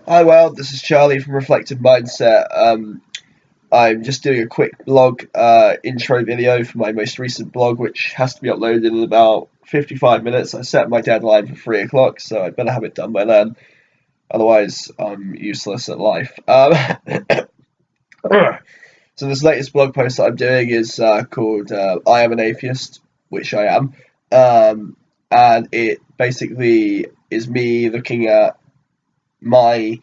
Hi, well, this is Charlie from Reflective Mindset. I'm just doing a quick blog intro video for my most recent blog, which has to be uploaded in about 55 minutes. I set my deadline for 3 o'clock, so I better have it done by then. Otherwise, I'm useless at life. So this latest blog post that I'm doing is called "I Am an Atheist," which I am, and it basically is me looking at my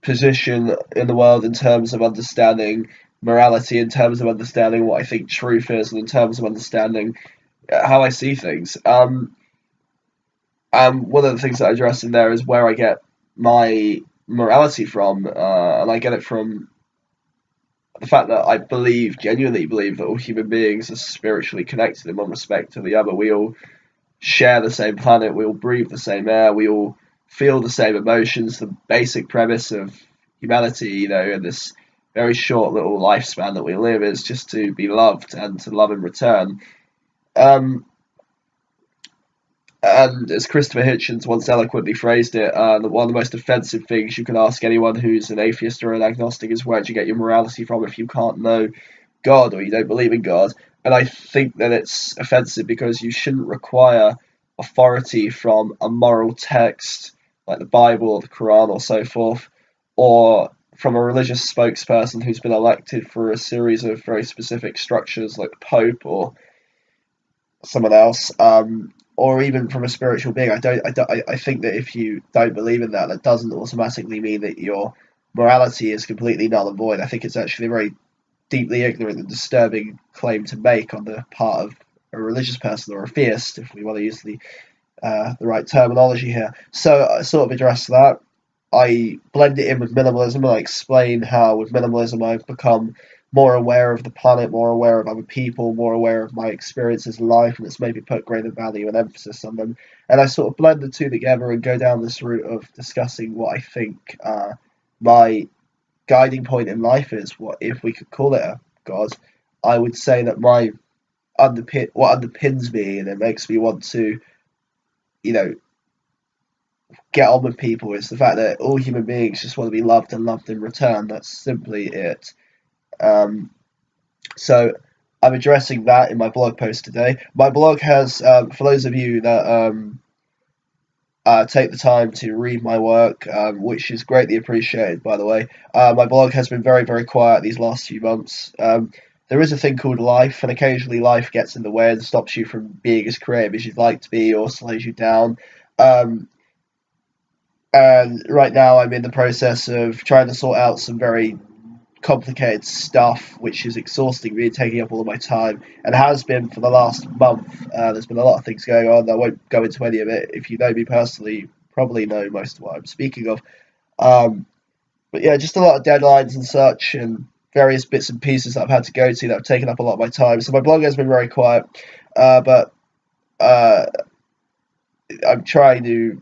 position in the world in terms of understanding morality, in terms of understanding what I think truth is, and in terms of understanding how I see things. And one of the things that I address in there is where I get my morality from, and I get it from the fact that I genuinely believe, that all human beings are spiritually connected in one respect to the other. We all share the same planet, we all breathe the same air, we all feel the same emotions. The basic premise of humanity, in this very short little lifespan that we live, is just to be loved and to love in return. Um, and as Christopher Hitchens once eloquently phrased it, one of the most offensive things you can ask anyone who's an atheist or an agnostic is, where do you get your morality from if you can't know God or you don't believe in God? And I think that it's offensive because you shouldn't require authority from a moral text like the Bible or the Quran or so forth, or from a religious spokesperson who's been elected for a series of very specific structures like the Pope or someone else, or even from a spiritual being. I think that if you don't believe in that, that doesn't automatically mean that your morality is completely null and void. I think it's actually a very deeply ignorant and disturbing claim to make on the part of a religious person or a theist, if we want to use the right terminology here. So I sort of address that. I blend it in with minimalism, and I explain how with minimalism I've become more aware of the planet, more aware of other people, more aware of my experiences in life, and it's maybe put greater value and emphasis on them. And I sort of blend the two together and go down this route of discussing what I think my guiding point in life is. What if we could call it a god? I would say that what underpins me and it makes me want to, you know, get on with people is the fact that all human beings just want to be loved and loved in return. That's simply it. Um, so I'm addressing that in my blog post today. My blog has, for those of you that take the time to read my work, which is greatly appreciated, by the way. My blog has been very, very quiet these last few months. There is a thing called life, and occasionally life gets in the way and stops you from being as creative as you'd like to be, or slows you down. Um, and right now, I'm in the process of trying to sort out some very complicated stuff, which is exhausting me and taking up all of my time, and has been for the last month. There's been a lot of things going on. I won't go into any of it. If you know me personally, you probably know most of what I'm speaking of. Um, but yeah, just a lot of deadlines and such, and various bits and pieces that I've had to go to that have taken up a lot of my time. So my blog has been very quiet, but uh, I'm trying to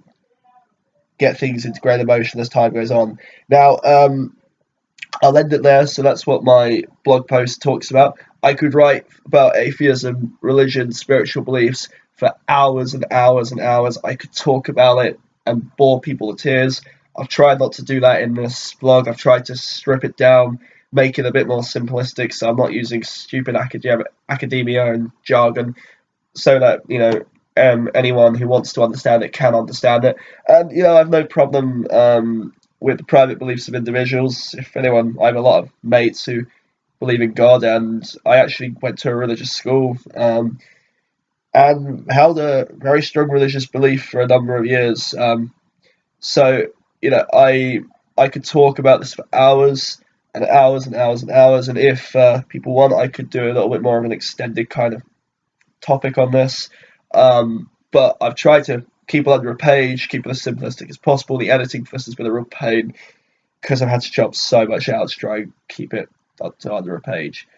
get things into greater motion as time goes on. Now, I'll end it there. So that's what my blog post talks about. I could write about atheism, religion, spiritual beliefs for hours and hours and hours. I could talk about it and bore people to tears. I've tried not to do that in this blog. I've tried to strip it down, make it a bit more simplistic, so I'm not using stupid academia and jargon, so that anyone who wants to understand it can understand it. And I have no problem with the private beliefs of individuals. If anyone, I have a lot of mates who believe in God, and I actually went to a religious school and held a very strong religious belief for a number of years. So I could talk about this for hours and hours and hours and hours, and if people want, I could do a little bit more of an extended kind of topic on this. But I've tried to keep it under a page, keep it as simplistic as possible. The editing for this has been a real pain because I've had to chop so much out to try and keep it up to under a page.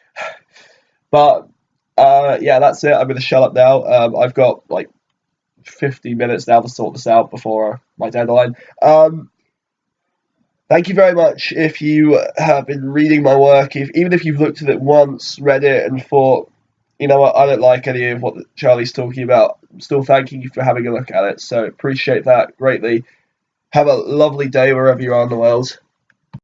But yeah, that's it. I'm going to shut up now. I've got like 50 minutes now to sort this out before my deadline. Thank you very much if you have been reading my work, even if you've looked at it once, read it, and thought, you know what, I don't like any of what Charlie's talking about. I'm still thanking you for having a look at it, so appreciate that greatly. Have a lovely day wherever you are in the world.